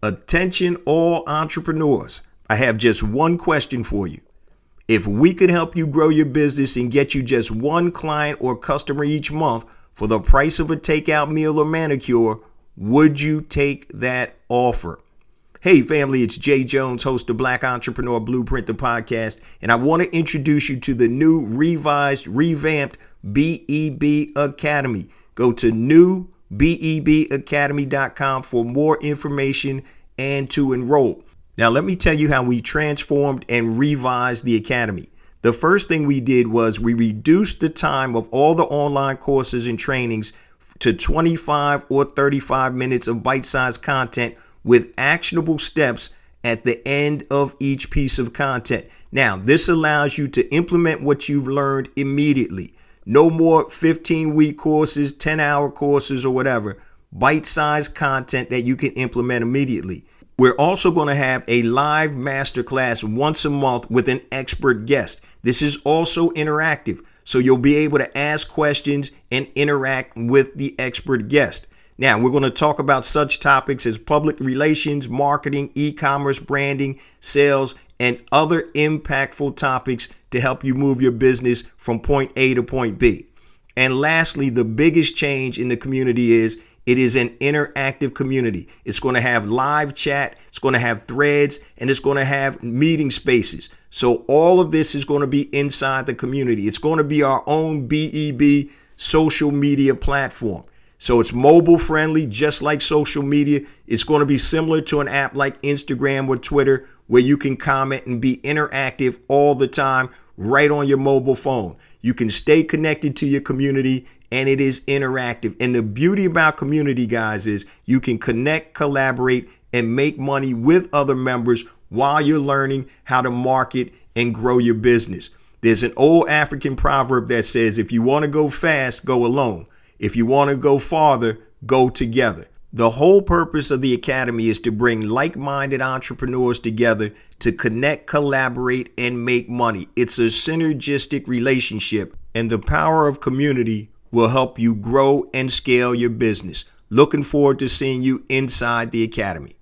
Attention all entrepreneurs. I have just one question for you. If we could help you grow your business and get you just one client or customer each month for the price of a takeout meal or manicure, would you take that offer? Hey family, it's Jay Jones, host of Black Entrepreneur Blueprint, the podcast, and I want to introduce you to the new revamped BEB Academy. Go to newbebacademy.com for more information and to enroll. Now, let me tell you how we transformed and revised the Academy. The first thing we did was we reduced the time of all the online courses and trainings to 25 or 35 minutes of bite-sized content with actionable steps at the end of each piece of content. Now, this allows you to implement what you've learned immediately. No more 15-week courses, 10-hour courses, or whatever. Bite-sized content that you can implement immediately. We're also going to have a live masterclass once a month with an expert guest. This is also interactive, so you'll be able to ask questions and interact with the expert guest. Now, we're going to talk about such topics as public relations, marketing, e-commerce, branding, sales, and other impactful topics to help you move your business from point A to point B. And lastly, the biggest change in the community is it is an interactive community. It's going to have live chat, it's going to have threads, and it's going to have meeting spaces. So all of this is going to be inside the community. It's going to be our own BEB social media platform. So it's mobile friendly, just like social media. It's going to be similar to an app like Instagram or Twitter, where you can comment and be interactive all the time right on your mobile phone. You can stay connected to your community, and it is interactive. And the beauty about community, guys, is you can connect, collaborate, and make money with other members while you're learning how to market and grow your business. There's an old African proverb that says, if you want to go fast, go alone. If you want to go farther, go together. The whole purpose of the Academy is to bring like-minded entrepreneurs together to connect, collaborate, and make money. It's a synergistic relationship, and the power of community will help you grow and scale your business. Looking forward to seeing you inside the Academy.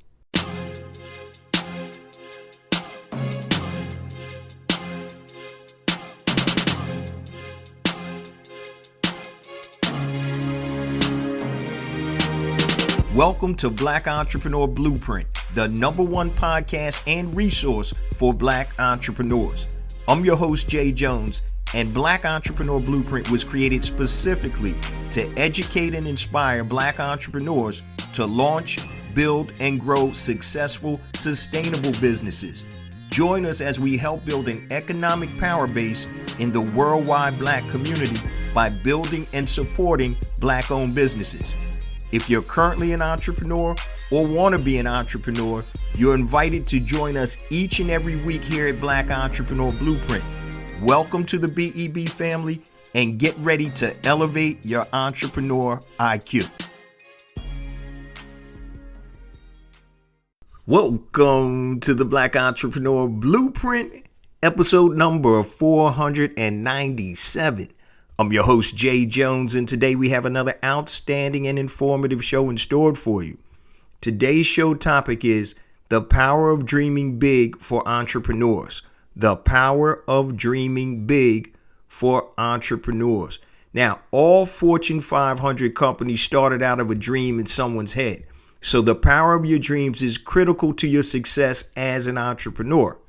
Welcome to Black Entrepreneur Blueprint, the #1 podcast and resource for Black entrepreneurs. I'm your host, Jay Jones, and Black Entrepreneur Blueprint was created specifically to educate and inspire Black entrepreneurs to launch, build, and grow successful, sustainable businesses. Join us as we help build an economic power base in the worldwide Black community by building and supporting Black-owned businesses. If you're currently an entrepreneur or want to be an entrepreneur, you're invited to join us each and every week here at Black Entrepreneur Blueprint. Welcome to the BEB family, and get ready to elevate your entrepreneur IQ. Welcome to the Black Entrepreneur Blueprint, episode number 497. I'm your host, Jay Jones, and today we have another outstanding and informative show in store for you. Today's show topic is the power of dreaming big for entrepreneurs. The power of dreaming big for entrepreneurs. Now, all Fortune 500 companies started out of a dream in someone's head. So the power of your dreams is critical to your success as an entrepreneur.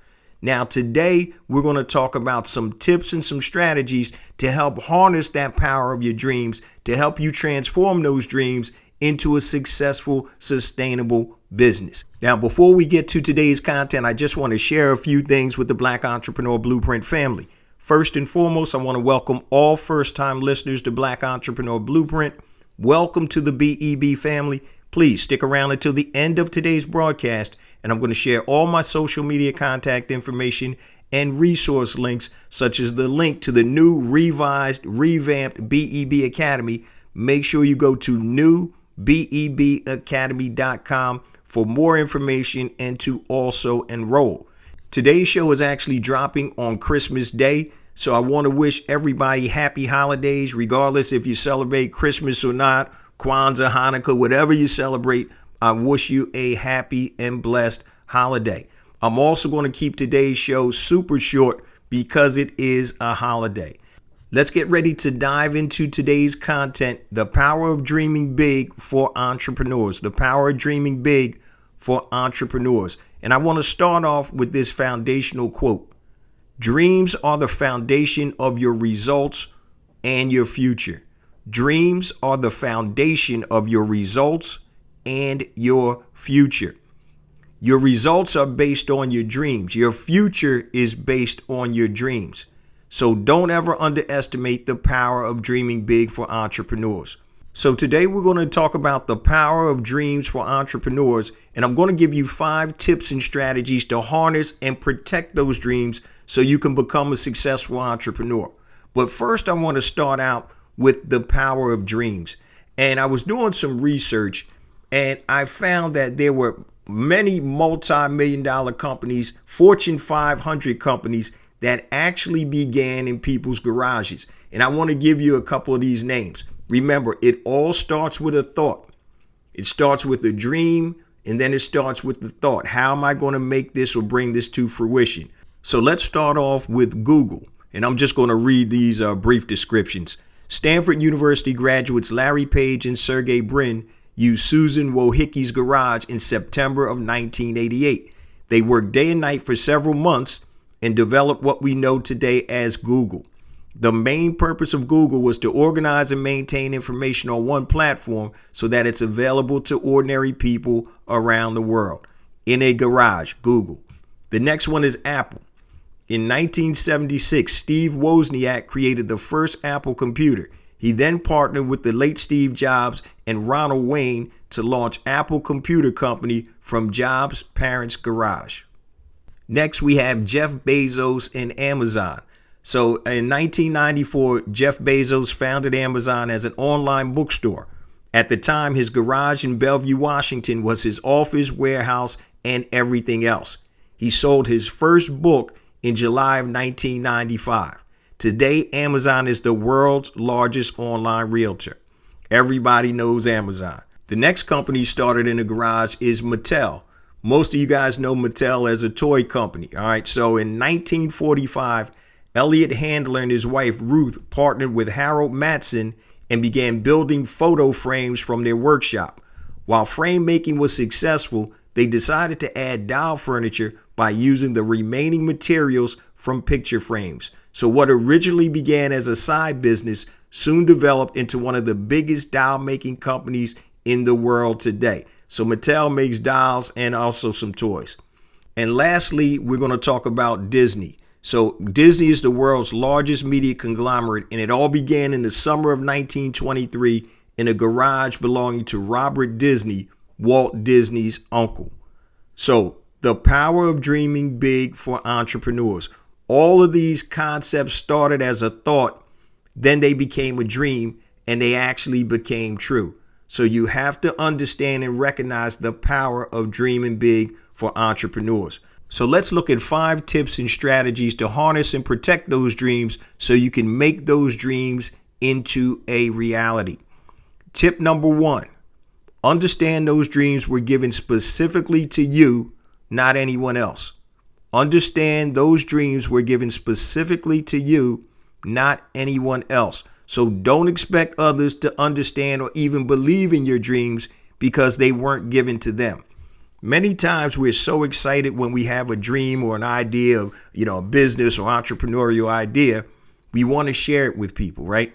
Now, today, we're going to talk about some tips and some strategies to help harness that power of your dreams, to help you transform those dreams into a successful, sustainable business. Now, before we get to today's content, I just want to share a few things with the Black Entrepreneur Blueprint family. First and foremost, I want to welcome all first-time listeners to Black Entrepreneur Blueprint. Welcome to the BEB family. Please stick around until the end of today's broadcast, and I'm going to share all my social media contact information and resource links, such as the link to the new revamped BEB Academy. Make sure you go to newbebacademy.com for more information and to also enroll. Today's show is actually dropping on Christmas Day, so I want to wish everybody happy holidays, regardless if you celebrate Christmas or not. Kwanzaa, Hanukkah, whatever you celebrate, I wish you a happy and blessed holiday. I'm also going to keep today's show super short because it is a holiday. Let's get ready to dive into today's content, the power of dreaming big for entrepreneurs, the power of dreaming big for entrepreneurs. And I want to start off with this foundational quote. Dreams are the foundation of your results and your future. Dreams are the foundation of your results and your future. Your results are based on your dreams. Your future is based on your dreams. So don't ever underestimate the power of dreaming big for entrepreneurs. So today we're going to talk about the power of dreams for entrepreneurs, and I'm going to give you 5 tips and strategies to harness and protect those dreams so you can become a successful entrepreneur. But first, I want to start out with the power of dreams. And I was doing some research, and I found that there were many multi-million dollar companies, Fortune 500 companies, that actually began in people's garages. And I want to give you a couple of these names. Remember, it all starts with a thought. It starts with a dream, and then it starts with the thought. How am I going to make this or bring this to fruition? So let's start off with Google. And I'm just going to read these brief descriptions. Stanford University graduates Larry Page and Sergey Brin used Susan Wojcicki's garage in September of 1988. They worked day and night for several months and developed what we know today as Google. The main purpose of Google was to organize and maintain information on one platform so that it's available to ordinary people around the world. In a garage, Google. The next one is Apple. In 1976, Steve Wozniak created the first Apple computer. He then partnered with the late Steve Jobs and Ronald Wayne to launch Apple Computer Company from Jobs' parents' garage. Next, we have Jeff Bezos and Amazon. So in 1994, Jeff Bezos founded Amazon as an online bookstore. At the time, his garage in Bellevue, Washington was his office, warehouse, and everything else. He sold his first book in July of 1995. Today, Amazon is the world's largest online realtor. Everybody knows Amazon. The next company started in a garage is Mattel. Most of you guys know Mattel as a toy company. All right. So in 1945, Elliot Handler and his wife Ruth partnered with Harold Matson and began building photo frames from their workshop. While frame making was successful, they decided to add doll furniture by using the remaining materials from picture frames. So what originally began as a side business soon developed into one of the biggest doll making companies in the world today. So Mattel makes dolls and also some toys. And lastly, we're going to talk about Disney. So Disney is the world's largest media conglomerate, and it all began in the summer of 1923 in a garage belonging to Robert Disney, Walt Disney's uncle. So the power of dreaming big for entrepreneurs. All of these concepts started as a thought, then they became a dream, and they actually became true. So you have to understand and recognize the power of dreaming big for entrepreneurs. So let's look at 5 tips and strategies to harness and protect those dreams so you can make those dreams into a reality. Tip number 1, understand those dreams were given specifically to you, not anyone else. Understand those dreams were given specifically to you, not anyone else. So don't expect others to understand or even believe in your dreams because they weren't given to them. Many times we're so excited when we have a dream or an idea of, a business or entrepreneurial idea, we want to share it with people, right?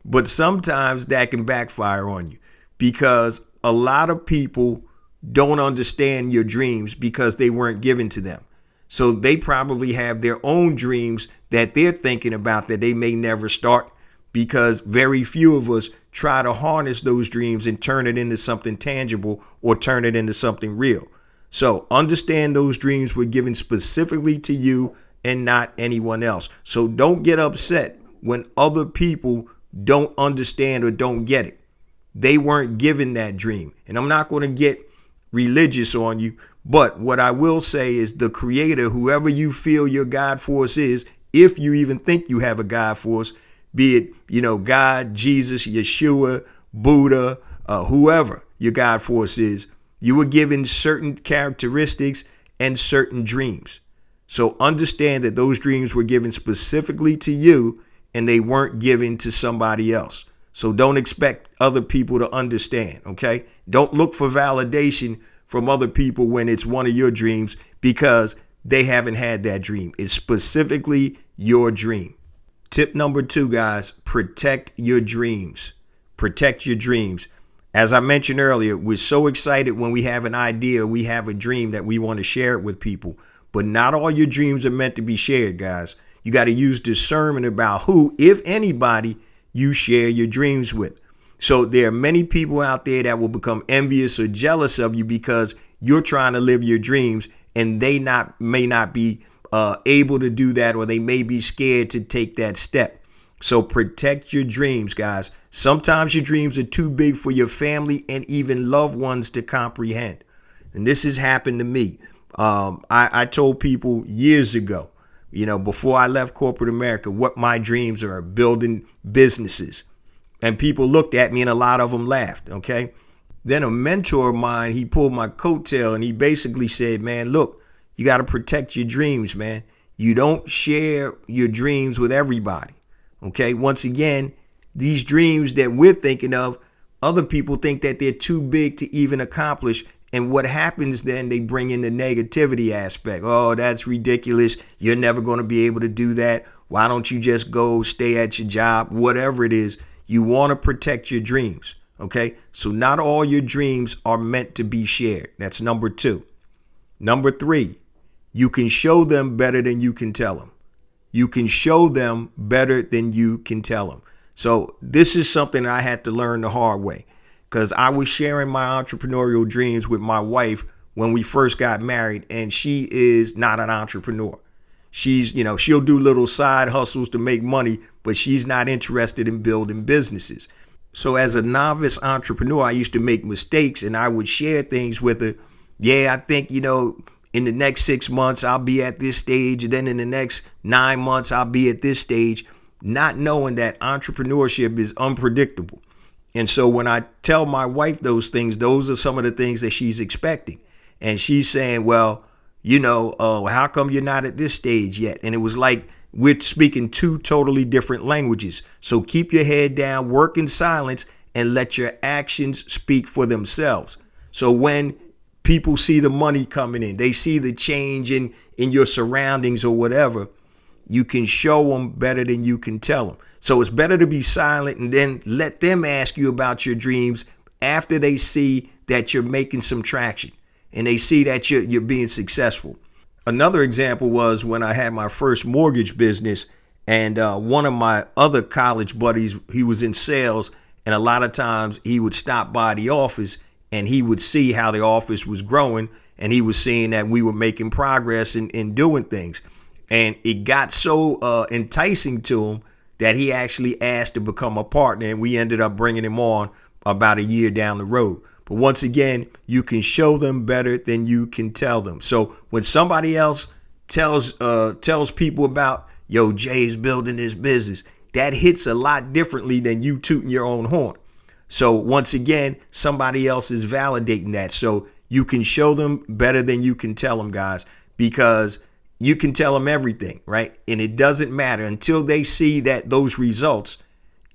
But sometimes that can backfire on you because a lot of people don't understand your dreams because they weren't given to them. So they probably have their own dreams that they're thinking about that they may never start because very few of us try to harness those dreams and turn it into something tangible or turn it into something real. So understand those dreams were given specifically to you and not anyone else. So don't get upset when other people don't understand or don't get it. They weren't given that dream. And I'm not going to get religious on you, but what I will say is the creator, whoever you feel your God force is, if you even think you have a God force, be it, God, Jesus, Yeshua, Buddha, whoever your God force is, You were given certain characteristics and certain dreams. So understand that those dreams were given specifically to you and they weren't given to somebody else. So don't expect other people to understand, okay? Don't look for validation from other people when it's one of your dreams because they haven't had that dream. It's specifically your dream. Tip number 2, guys, protect your dreams. Protect your dreams. As I mentioned earlier, we're so excited when we have an idea, we have a dream that we want to share it with people. But not all your dreams are meant to be shared, guys. You got to use discernment about who, if anybody, you share your dreams with. So there are many people out there that will become envious or jealous of you because you're trying to live your dreams and they may not be able to do that, or they may be scared to take that step. So protect your dreams, guys. Sometimes your dreams are too big for your family and even loved ones to comprehend. And this has happened to me. I told people years ago, before I left corporate America, what my dreams are: building businesses. And people looked at me and a lot of them laughed. Okay. Then a mentor of mine, he pulled my coattail and he basically said, man, look, you got to protect your dreams, man. You don't share your dreams with everybody. Okay. Once again, these dreams that we're thinking of, other people think that they're too big to even accomplish. And what happens then, they bring in the negativity aspect. Oh, that's ridiculous. You're never going to be able to do that. Why don't you just go stay at your job? Whatever it is, you want to protect your dreams. Okay. So not all your dreams are meant to be shared. That's number 2. Number 3, you can show them better than you can tell them. You can show them better than you can tell them. So this is something I had to learn the hard way, because I was sharing my entrepreneurial dreams with my wife when we first got married, and she is not an entrepreneur. She's, she'll do little side hustles to make money, but she's not interested in building businesses. So as a novice entrepreneur, I used to make mistakes and I would share things with her. Yeah, I think, in the next 6 months, I'll be at this stage. And then in the next 9 months, I'll be at this stage, not knowing that entrepreneurship is unpredictable. And so when I tell my wife those things, those are some of the things that she's expecting. And she's saying, well, how come you're not at this stage yet? And it was like we're speaking 2 totally different languages. So keep your head down, work in silence, and let your actions speak for themselves. So when people see the money coming in, they see the change in your surroundings or whatever, you can show them better than you can tell them. So it's better to be silent and then let them ask you about your dreams after they see that you're making some traction and they see that you're being successful. Another example was when I had my first mortgage business, and one of my other college buddies, he was in sales, and a lot of times he would stop by the office and he would see how the office was growing, and he was seeing that we were making progress in doing things. And it got so enticing to him that he actually asked to become a partner, and we ended up bringing him on about a year down the road. But once again, you can show them better than you can tell them. So when somebody else tells people about, yo, Jay's building this business, that hits a lot differently than you tooting your own horn. So once again, somebody else is validating that. So you can show them better than you can tell them, guys, because you can tell them everything, right? And it doesn't matter until they see that those results,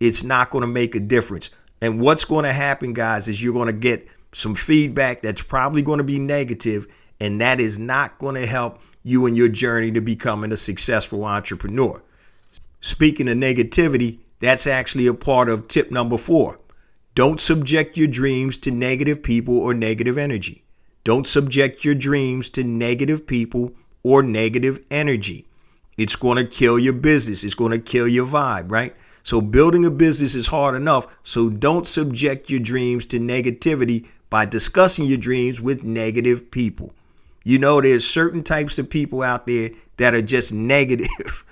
it's not going to make a difference. And what's going to happen, guys, is you're going to get some feedback that's probably going to be negative, and that is not going to help you in your journey to becoming a successful entrepreneur. Speaking of negativity, that's actually a part of tip number 4. Don't subject your dreams to negative people or negative energy. Don't subject your dreams to negative people or negative energy. It's going to kill your business. It's going to kill your vibe, right? So building a business is hard enough. So don't subject your dreams to negativity by discussing your dreams with negative people. There's certain types of people out there that are just negative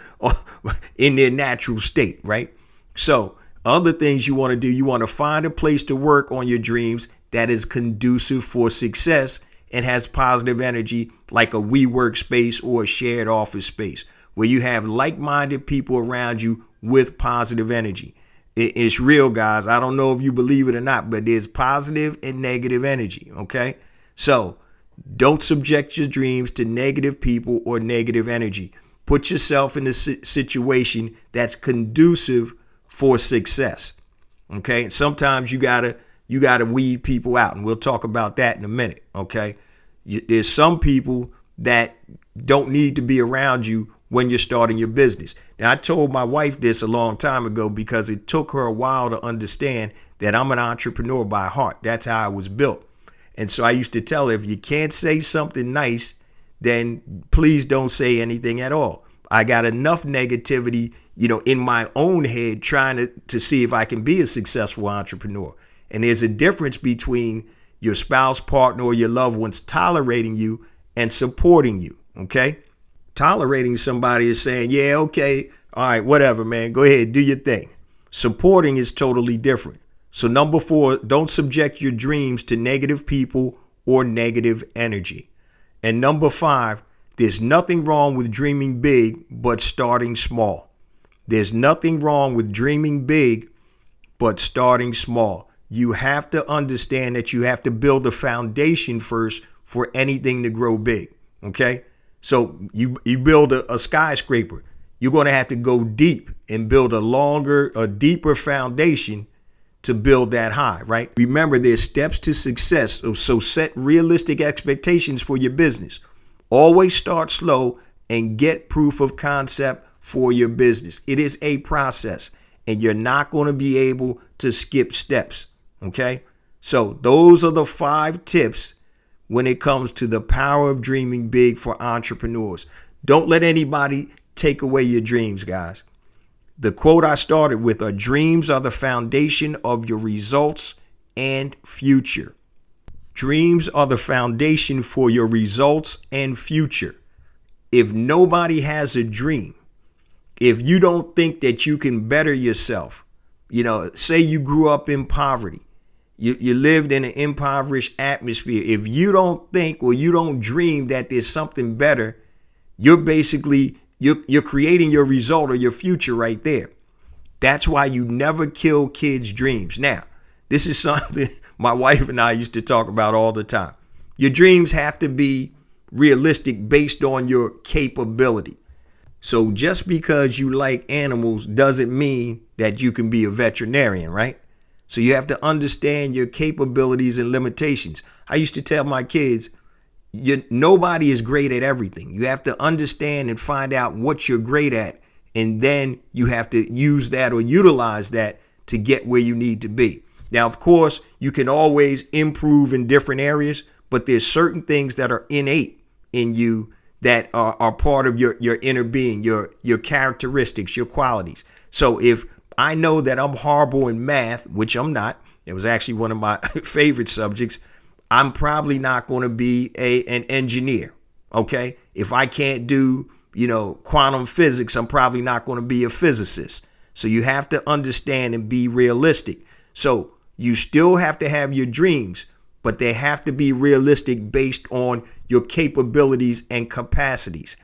in their natural state, right? So other things you want to do, you want to find a place to work on your dreams that is conducive for success and has positive energy, like a WeWork space or a shared office space where you have like-minded people around you with positive energy. It's real, guys. I don't know if you believe it or not, but there's positive and negative energy. Okay. So don't subject your dreams to negative people or negative energy. Put yourself in a situation that's conducive for success. Okay. And sometimes you gotta weed people out, and we'll talk about that in a minute. Okay. There's some people that don't need to be around you when you're starting your business. Now, I told my wife this a long time ago because it took her a while to understand that I'm an entrepreneur by heart. That's how I was built. And so I used to tell her, if you can't say something nice, then please don't say anything at all. I got enough negativity, in my own head trying to see if I can be a successful entrepreneur. And there's a difference between your spouse, partner, or your loved ones tolerating you and supporting you. Okay. Tolerating somebody is saying, yeah, okay, all right, whatever, man, go ahead, do your thing. Supporting is totally different. So number 4, don't subject your dreams to negative people or negative energy. And number 5, there's nothing wrong with dreaming big, but starting small. There's nothing wrong with dreaming big, but starting small. You have to understand that you have to build a foundation first for anything to grow big. Okay. So you build a skyscraper, you're going to have to go deep and build a deeper foundation to build that high, right? Remember, there's steps to success. So set realistic expectations for your business. Always start slow and get proof of concept for your business. It is a process, and you're not going to be able to skip steps. Okay. So those are the 5 tips when it comes to the power of dreaming big for entrepreneurs. Don't let anybody take away your dreams, guys. The quote I started with are, dreams are the foundation of your results and future. Dreams are the foundation for your results and future. If nobody has a dream, if you don't think that you can better yourself, say you grew up in poverty, you lived in an impoverished atmosphere. If you don't think or you don't dream that there's something better, you're creating your result or your future right there. That's why you never kill kids' dreams. Now, this is something my wife and I used to talk about all the time. Your dreams have to be realistic based on your capability. So just because you like animals doesn't mean that you can be a veterinarian, right? So you have to understand your capabilities and limitations. I used to tell my kids, nobody is great at everything. You have to understand and find out what you're great at, and then you have to use that or utilize that to get where you need to be. Now, of course, you can always improve in different areas, but there's certain things that are innate in you that are part of your inner being, your characteristics, your qualities. So if I know that I'm horrible in math, which I'm not, it was actually one of my favorite subjects, I'm probably not going to be an engineer. Okay. If I can't do, quantum physics, I'm probably not going to be a physicist. So you have to understand and be realistic. So you still have to have your dreams, but they have to be realistic based on your capabilities and capacities.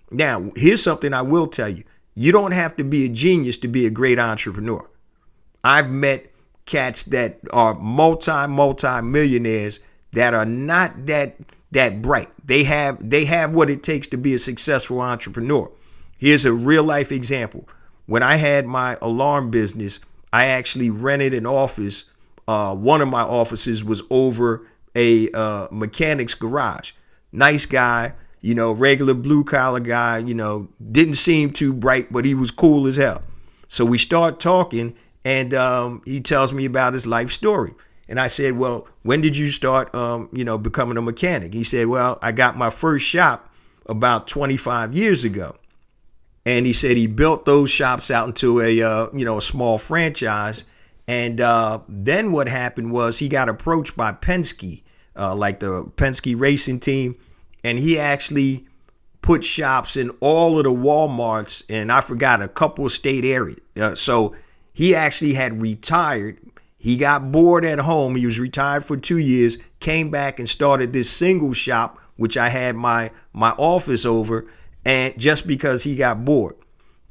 Now, here's something I will tell you. You don't have to be a genius to be a great entrepreneur. I've met cats that are multi-millionaires that are not that bright. They have what it takes to be a successful entrepreneur. Here's a real life example. When I had my alarm business, I actually rented an office. One of my offices was over a mechanic's garage. Nice guy. Regular blue collar guy, didn't seem too bright, but he was cool as hell. So we start talking, and he tells me about his life story. And I said, well, when did you start, becoming a mechanic? He said, well, I got my first shop about 25 years ago. And he said he built those shops out into a small franchise. And then what happened was he got approached by Pensky, like the Pensky racing team. And he actually put shops in all of the Walmarts, and I forgot, a couple of state areas. So he actually had retired. He got bored at home. He was retired for 2 years, came back and started this single shop, which I had my office over, and just because he got bored.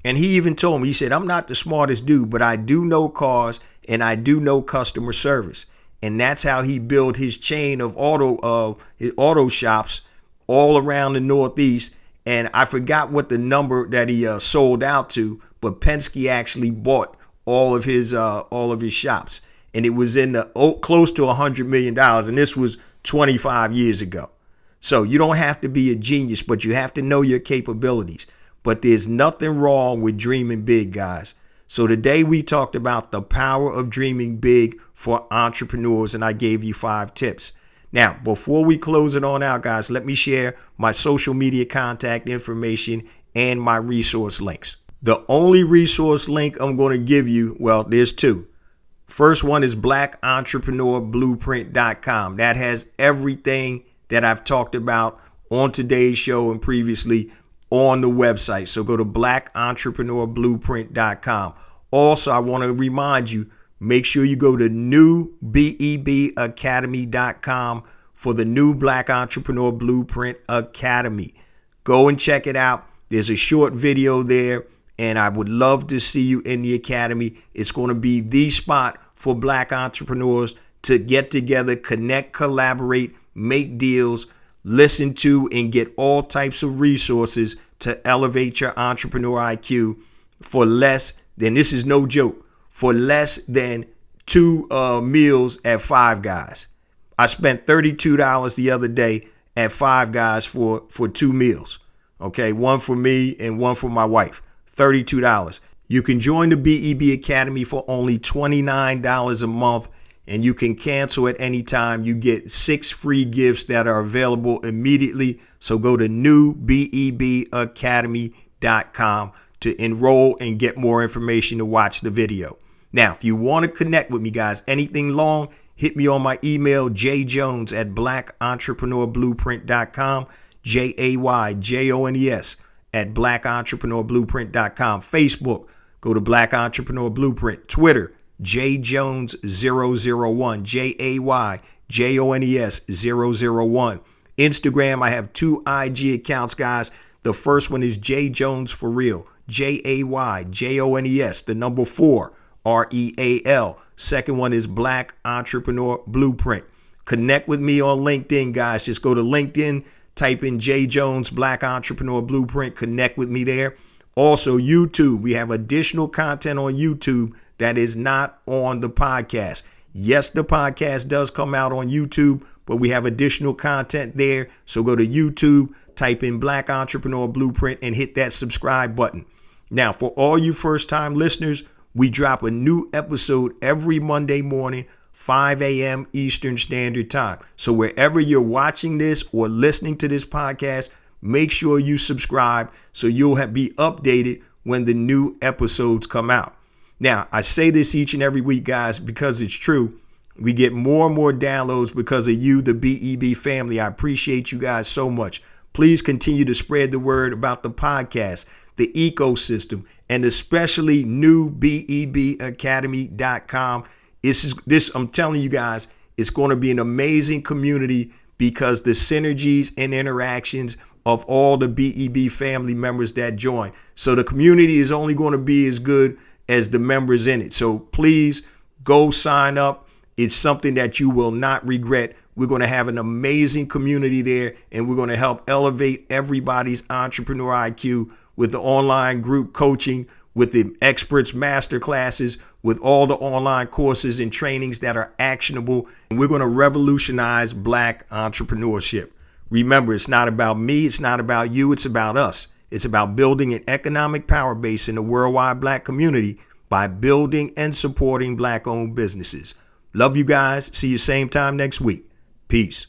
And he even told me, he said, I'm not the smartest dude, but I do know cars and I do know customer service. And that's how he built his chain of auto shops all around the Northeast. And I forgot what the number that he sold out to, but Pensky actually bought all of his shops, and it was in the close to $100 million. And this was 25 years ago. So you don't have to be a genius, but you have to know your capabilities. But there's nothing wrong with dreaming big, guys. So today we talked about the power of dreaming big for entrepreneurs, and I gave you 5 tips. Now, before we close it on out, guys, let me share my social media contact information and my resource links. The only resource link I'm going to give you, well, there's 2. First one is blackentrepreneurblueprint.com. That has everything that I've talked about on today's show and previously on the website. So go to blackentrepreneurblueprint.com. Also, I want to remind you, make sure you go to newbebacademy.com for the new Black Entrepreneur Blueprint Academy. Go and check it out. There's a short video there, and I would love to see you in the academy. It's going to be the spot for Black entrepreneurs to get together, connect, collaborate, make deals, listen to, and get all types of resources to elevate your entrepreneur IQ for less than, this is no joke, for less than 2 meals at Five Guys. I spent $32 the other day at Five Guys for 2 meals. Okay, one for me and one for my wife. $32. You can join the BEB Academy for only $29 a month, and you can cancel at any time. You get 6 free gifts that are available immediately. So go to newbebacademy.com to enroll and get more information to watch the video. Now, if you want to connect with me, guys, anything long, hit me on my email, jjones@blackentrepreneurblueprint.com, JAYJONES @blackentrepreneurblueprint.com. Facebook, go to Black Entrepreneur Blueprint. Twitter, JJones001, JAYJONES001. Instagram, I have 2 IG accounts, guys. The first one is J Jones for Real, JAYJONES, the number 4, REAL. Second one is Black Entrepreneur Blueprint. Connect with me on LinkedIn, guys. Just go to LinkedIn, type in J Jones Black Entrepreneur Blueprint. Connect with me there. Also, YouTube. We have additional content on YouTube that is not on the podcast. Yes, the podcast does come out on YouTube, but we have additional content there. So go to YouTube, type in Black Entrepreneur Blueprint, and hit that subscribe button. Now, for all you first-time listeners, we drop a new episode every Monday morning, 5 a.m. Eastern Standard Time. So wherever you're watching this or listening to this podcast, make sure you subscribe so you'll be updated when the new episodes come out. Now, I say this each and every week, guys, because it's true. We get more and more downloads because of you, the BEB family. I appreciate you guys so much. Please continue to spread the word about the podcast, the ecosystem, and especially newbebacademy.com. This, I'm telling you guys, it's going to be an amazing community because the synergies and interactions of all the BEB family members that join. So the community is only going to be as good as the members in it. So please go sign up. It's something that you will not regret. We're going to have an amazing community there, and we're going to help elevate everybody's entrepreneur IQ with the online group coaching, with the experts master classes, with all the online courses and trainings that are actionable. And we're going to revolutionize Black entrepreneurship. Remember, it's not about me. It's not about you. It's about us. It's about building an economic power base in the worldwide Black community by building and supporting Black-owned businesses. Love you guys. See you same time next week. Peace.